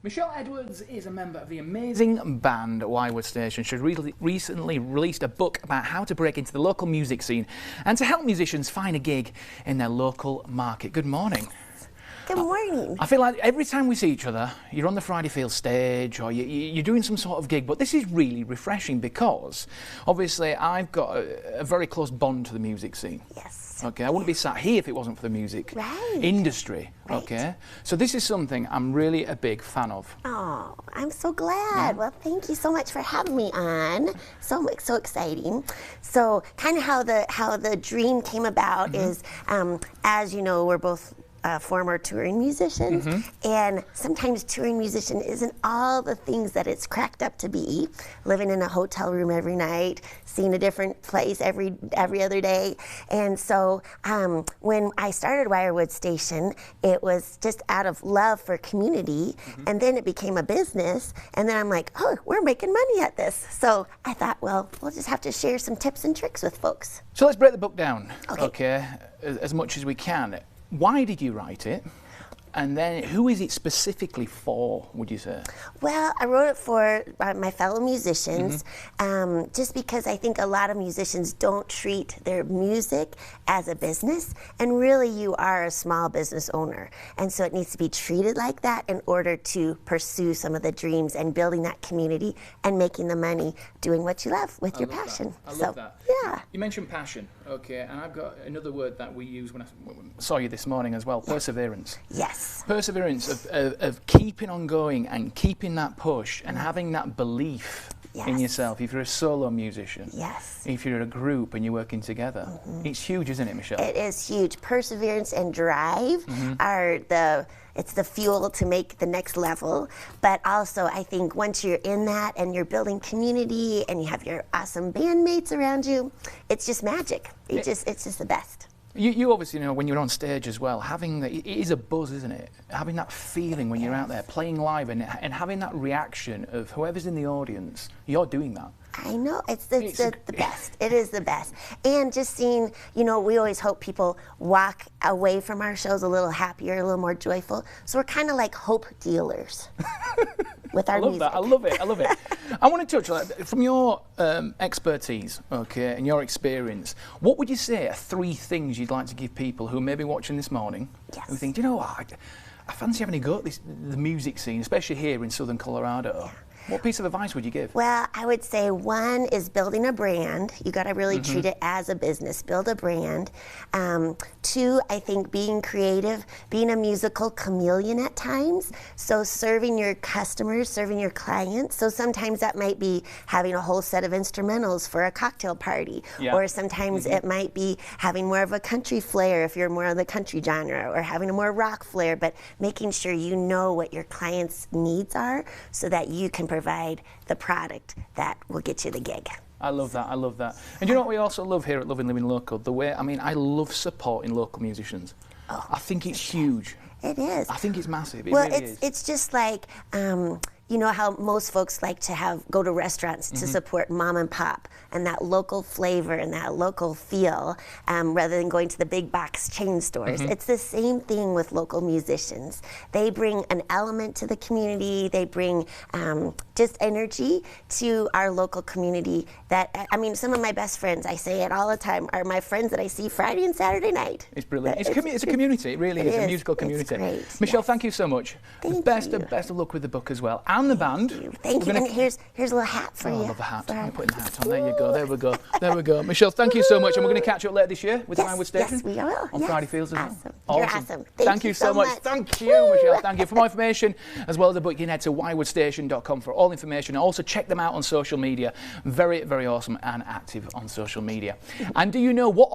Michelle Edwards is a member of the amazing band Wywood Station. She recently released a book about how to break into the local music scene and to help musicians find a gig in their local market. Good morning. Good morning. I feel like every time we see each other, you're on the Friday Field stage or you're doing some sort of gig, but this is really refreshing because obviously I've got a very close bond to the music scene. Yes. Okay, I wouldn't be sat here if it wasn't for the music industry. Right. Okay, so this is something I'm really a big fan of. Oh, I'm so glad. Well, thank you so much for having me on. So exciting. So, kind of how the dream came about is, as you know, we're both former touring musicians, and sometimes touring musician isn't all the things that it's cracked up to be. Living in a hotel room every night, seeing a different place every other day, and so when I started Wywood Station, it was just out of love for community, and then it became a business, and then I'm like, oh, we're making money at this. So I thought, well, we'll just have to share some tips and tricks with folks. So let's break the book down, Okay. as much as we can. Why did you write it? And then who is it specifically for, would you say? Well, I wrote it for my fellow musicians, just because I think a lot of musicians don't treat their music as a business, and really you are a small business owner. And so it needs to be treated like that in order to pursue some of the dreams and building that community and making the money doing what you love with your passion. I love that. Yeah. You mentioned passion, okay, and I've got another word that we use when I saw you this morning as well, perseverance. Yes. Perseverance of keeping on going and keeping that push and having that belief in yourself. If you're a solo musician, if you're a group and you're working together, it's huge, isn't it, Michelle? It is huge. Perseverance and drive are it's the fuel to make the next level. But also, I think once you're in that and you're building community and you have your awesome bandmates around you, it's just magic. It's just the best. You obviously know when you're on stage as well, it is a buzz, isn't it? Having that feeling when you're out there playing live and having that reaction of whoever's in the audience, you're doing that. I know, it's the best. It is the best. And just seeing, you know, we always hope people walk away from our shows a little happier, a little more joyful. So we're kind of like hope dealers with our music. I love it. I love it. I want to touch, from your expertise, okay, and your experience, what would you say are 3 things you'd like to give people who may be watching this morning who think, you know what, I fancy having a go at the music scene, especially here in southern Colorado. What piece of advice would you give? Well, I would say 1 is building a brand. You got to really treat it as a business. Build a brand. 2, I think being creative, being a musical chameleon at times. So serving your customers, serving your clients. So sometimes that might be having a whole set of instrumentals for a cocktail party, or sometimes it might be having more of a country flair if you're more of the country genre, or having a more rock flair. But making sure you know what your clients' needs are so that you can provide the product that will get you the gig. I love that, I love that. And you know what we also love here at Loving Living Local? I love supporting local musicians. I think it's huge. It is. I think it's massive, it really is. It's just like, you know how most folks like to go to restaurants to support mom and pop and that local flavor and that local feel, rather than going to the big box chain stores. It's the same thing with local musicians. They bring an element to the community. They bring just energy to our local community that, I mean, some of my best friends, I say it all the time, are my friends that I see Friday and Saturday night. It's brilliant. It's a community. It really is a musical community. It's great. Michelle, thank you so much. Best of luck with the book as well. And the band. Thank you. And here's a little hat for you. I love a hat. I'm putting the hat on. There you go. There we go. There we go. Michelle, thank you so much. And we're going to catch up later this year with Wywood Station. Yes, we will. On Friday Fields as well. Awesome. You're awesome. Thank you so much. Thank you, Michelle. Thank you. For more information, as well as the book, you can head to wywoodstation.com for all information. And also check them out on social media. Very, very awesome and active on social media. And do you know what